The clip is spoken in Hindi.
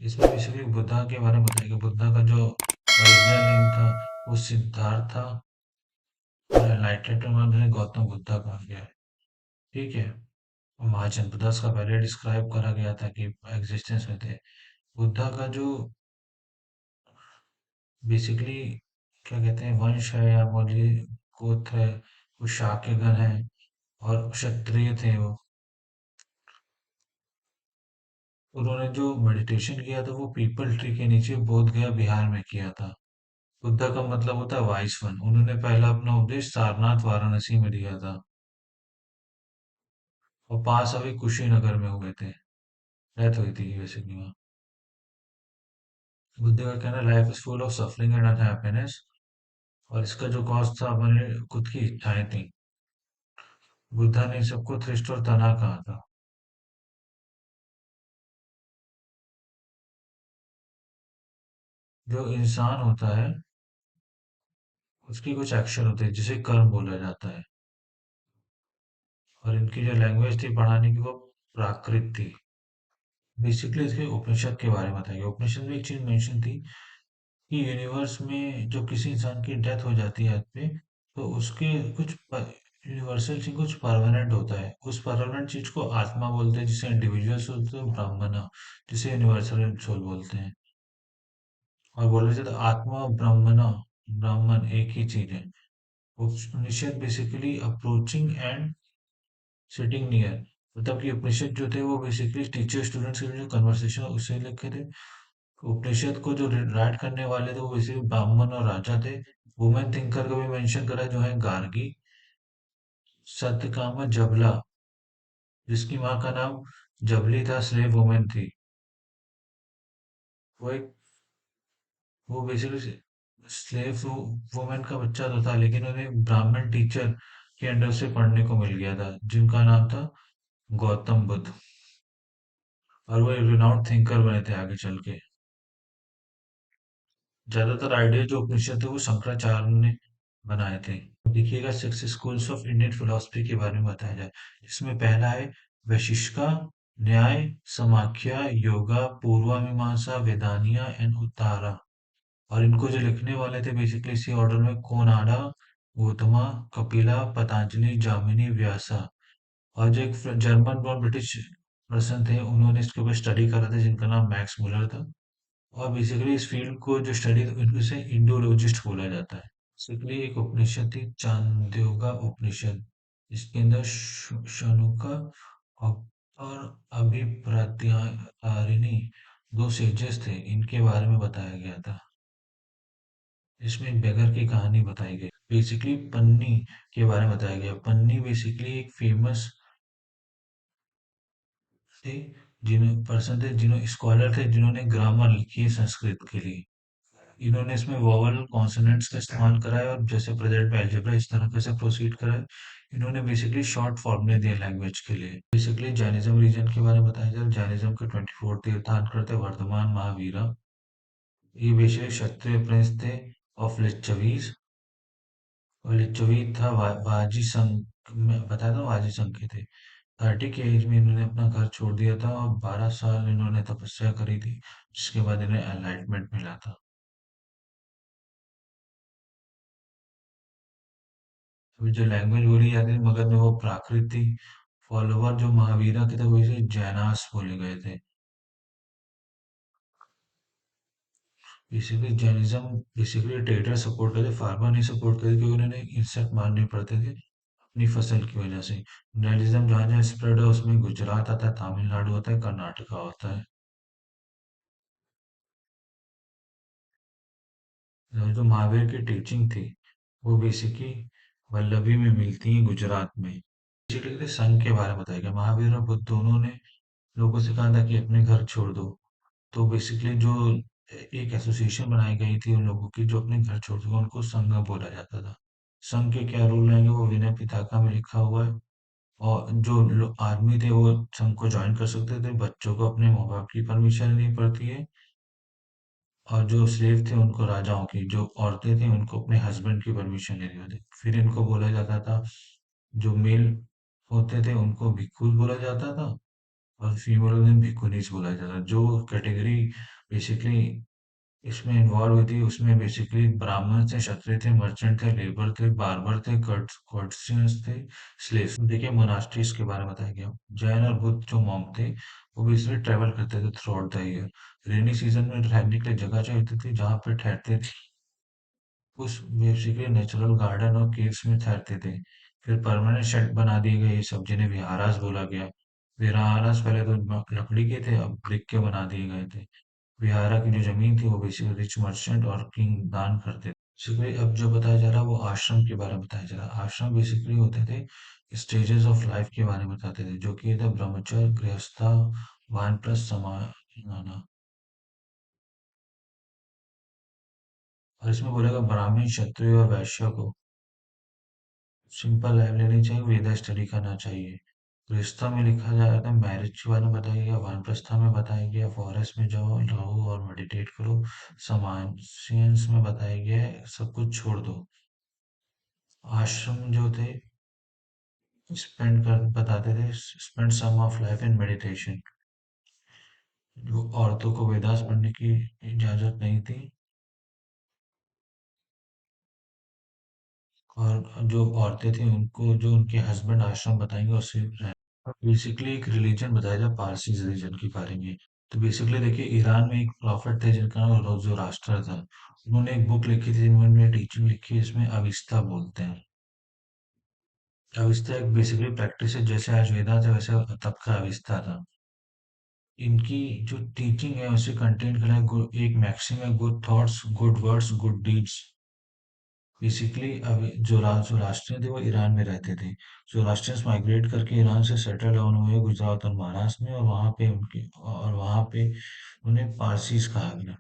इसमें बेसिकली बुद्धा के बारे में बताया कि बुद्धा का जो ओरिजिनल नेम था वो सिद्धार्थ था, और एनलाइटेड उन्होंने गौतम बुद्धा कहा गया है। ठीक है। और महाजन दास का पहले डिस्क्राइब करा गया था कि एग्जिस्टेंस में थे। बुद्धा का जो बेसिकली क्या कहते हैं वंश है या बोलिए गोत्र है, वो शाक्यगण है और क्षत्रिय थे वो। उन्होंने जो मेडिटेशन किया था वो पीपल ट्री के नीचे बोध गया बिहार में किया था। बुद्धा का मतलब होता है वाइस वन। उन्होंने पहला अपना उपदेश सारनाथ वाराणसी में दिया था, और पास अभी कुशीनगर में हुए थे, डेथ हुई थी बेसिकली वहाँ। बुद्ध का कहना life is full of suffering and unhappiness, और इसका जो कॉज था अपने खुद की इच्छाएं थी। बुद्धा ने सबको थ्रिस्ट और तना कहा था। जो इंसान होता है उसकी कुछ एक्शन होते हैं जिसे कर्म बोला जाता है, और इनकी जो लैंग्वेज थी पढ़ाने की वो प्राकृत थी। बेसिकली इसके उपनिषद के बारे में बताया। उपनिषद में एक चीज मेंशन थी कि यूनिवर्स में जब किसी इंसान की डेथ हो जाती है अर्थ पे, तो उसके कुछ यूनिवर्सल चीज कुछ परमानेंट होता है। उस परमानेंट चीज को आत्मा बोलते हैं, जिसे इंडिविजुअल सोल बोलते हैं, ब्राह्मण जिसे यूनिवर्सल सोल बोलते हैं। और बोला जाता है आत्मा और ब्राह्मण, ब्राह्मण एक ही चीज है। Upanishad basically approaching and sitting near, मतलब कि उपनिषद जो थे वो बेसिकली टीचर स्टूडेंट्स के जो कन्वर्सेशन उससे लिखे थे। उपनिषद को जो राइट करने वाले थे वो बेसिकली ब्राह्मण और राजा थे। वुमेन थिंकर को भी मेंशन करा जो है गार्गी। सत्यकामा जबला, जिसकी माँ का नाम जबली था, स्लेव वुमेन थी। वो एक वो बेसिकली स्लेव वुमेन का बच्चा तो था, लेकिन उन्हें ब्राह्मण टीचर के अंडर से पढ़ने को मिल गया था, जिनका नाम था गौतम बुद्ध। और वो रिनाउंड थिंकर बने थे आगे चल के। ज्यादातर आइडिया जो उपनिषद थे वो शंकराचार्य ने बनाए थे। देखिएगा six schools of Indian philosophy के बारे में बताया जाए। इसमें पहला है वैशिष्का, न्याय, समाख्या, योगा, पूर्वा मीमांसा, वेदानिया एंड उत्तारा। और इनको जो लिखने वाले थे बेसिकली इसी ऑर्डर में कोनाडा, गौतमा, कपिला, पतंजलि, जामिनी, व्यासा। और जो एक जर्मन बॉर्न ब्रिटिश पर्सन थे उन्होंने इसके ऊपर स्टडी करा था, जिनका नाम मैक्स मुलर था। और बेसिकली इस फील्ड को जो स्टडी इसे इंडोलॉजिस्ट बोला जाता है। बेसिकली एक उपनिषद थी चांद्योगा उपनिषद। इसके अंदर शनुका और अभिप्रात्यारिणी दो सेजेस थे, इनके बारे में बताया गया था। इसमें एक बेगर की कहानी बताई गई। बेसिकली पन्नी के बारे में बताया गया। पन्नी बेसिकली एक फेमस थे, जिन पर्सन थे जिन्होंने स्कॉलर थे जिन्होंने ग्रामर लिखी है संस्कृत के लिए। इन्होंने इसमें वोवल कॉन्सोनेंट्स का इस्तेमाल करा है, और जैसे प्रेजेंट में अलजेब्रा इस तरह से प्रोसीड करा है। इन्होंने बेसिकली शॉर्ट फॉर्मूले दिए लैंग्वेज के लिए। बेसिकली जैनिज्म रीजन के बारे में बताया जाए। जैनिज्म के 24 तीर्थंकर थे वर्धमान महावीरा। ये बेसिकली क्षत्रिय प्रिंस थे ऑफ लिच्छवीज। और लिच्छवी था वाजी संघ में बताया था, वाजी संघ के थे। 30 की एज में इन्होंने अपना घर छोड़ दिया था, और 12 साल इन्होंने तपस्या करी थी, जिसके बाद इन्हें एनलाइटमेंट मिला था। अभी जो लैंग्वेज बोली जाती थी मगध में वो प्राकृत थी। फॉलोवर जो महावीरा के थे वो इसे जैनास बोले गए थे। Basically Jainism basically trader support करते, फार्मर नहीं सपोर्ट करते, क्योंकि उन्होंने इंसेक्ट मारने पड़ते थे अपनी फसल की वजह से। जैनिज्म जहाँ जहाँ स्प्रेड है उसमें गुजरात आता है, तमिलनाडु होता है, कर्नाटका होता है। और जो महावीर की टीचिंग थी वो बेसिकली वल्लभी में मिलती है, गुजरात में। बेसिकली संघ के बारे में बताया गया। महावीर और बुद्ध दोनों ने लोगों से कहा था कि अपने घर छोड़ दो। तो बेसिकली जो एक एसोसिएशन बनाई गई थी उन लोगों की जो अपने घर छोड़ चुके उनको संघ बोला जाता था। संघ के क्या रूल रहेंगे वो विनय पिटका में लिखा हुआ है। और जो आदमी थे वो संघ को ज्वाइन कर सकते थे, बच्चों को अपने माँ बाप की परमिशन लेनी पड़ती है। और जो स्लेव थे उनको राजाओं की, जो औरतें थी उनको अपने हस्बैंड की परमिशन लेनी होती। फिर इनको बोला जाता था, जो मेल होते थे उनको भिक्षु बोला जाता था, और फीमेल उन्हें भिक्खुनीस बोला जाता है। जो कैटेगरी बेसिकली इसमें इन्वॉल्व हुई थी उसमें बेसिकली ब्राह्मण थे, क्षत्रिय थे, मर्चेंट थे, लेबर थे, बार्बर थे, कर्टियंस थे, स्लेव्स। देखिए मोनास्ट्रीज के बारे में बताया गया। जैन और बुद्ध जो मॉन्क थे वो बेसिकली ट्रेवल करते थे through out the year. Rainy season में रहने के लिए जगह चाहिए होती थी जहाँ पे ठहरते थे। उस बेसिकली नेचुरल गार्डन और केव्स में ठहरते थे। फिर परमानेंट शेड बना दिए गए, ये सब जिन्हें विहारास बोला गया। विहारास पहले तो लकड़ी के थे, अब ब्रिक के बना दिए गए थे। विहारा की जो जमीन थी वो बेसिकली रिच मर्चेंट और किंग दान करते थे। बेसिकली अब जो बताया जा रहा है वो आश्रम के बारे में बताया जा रहा है। आश्रम बेसिकली होते थे स्टेजेस ऑफ लाइफ के बारे में बताते थे, जो कि था ब्रह्मचर्य, गृहस्था, वानप्रस्थ, समाना। और इसमें बोलेगा ब्राह्मण, क्षत्रिय और वैश्य को सिंपल लाइफ लेनी चाहिए, वेदा स्टडी करना चाहिए। गृहस्था में लिखा जा रहा था मैरिज के बारे में बताया गया, वानप्रस्था में बताया गया फॉरेस्ट में जाओ रहो और मेडिटेट करो। समाजियंस में बताया गया है सब कुछ छोड़ दो। आश्रम जो थे स्पेंड कर बताते थे spend some of life in meditation. जो औरतों को वेदास पढ़ने की इजाजत नहीं थी, और जो औरतें थी उनको जो उनके हस्बैंड आश्रम बताएंगे उससे रहना। बेसिकली एक रिलीजन बताया जाए पारसी रिलीजन के बारे में। तो बेसिकली देखिए ईरान में एक प्रॉफिट थे जिनका नाम ज़ोरास्ट्र था। उन्होंने एक बुक लिखी थी जिन्होंने टीचिंग लिखी है, इसमें अविस्ता बोलते हैं। अविस्ता एक बेसिकली प्रैक्टिस है, जैसे आज वेदा थे वैसे तब का अविस्ता था। इनकी जो टीचिंग है उसे कंटेंट करा है एक मैक्सिम है, good thoughts good words good deeds. Basically अब जो राष्ट्रीय थे वो ईरान में रहते थे। जो राष्ट्रीय माइग्रेट करके ईरान से सेटल डाउन हुए गुजरात और महाराष्ट्र में, और वहाँ पे उनके और वहाँ पे उन्हें पारसीज कहा गया।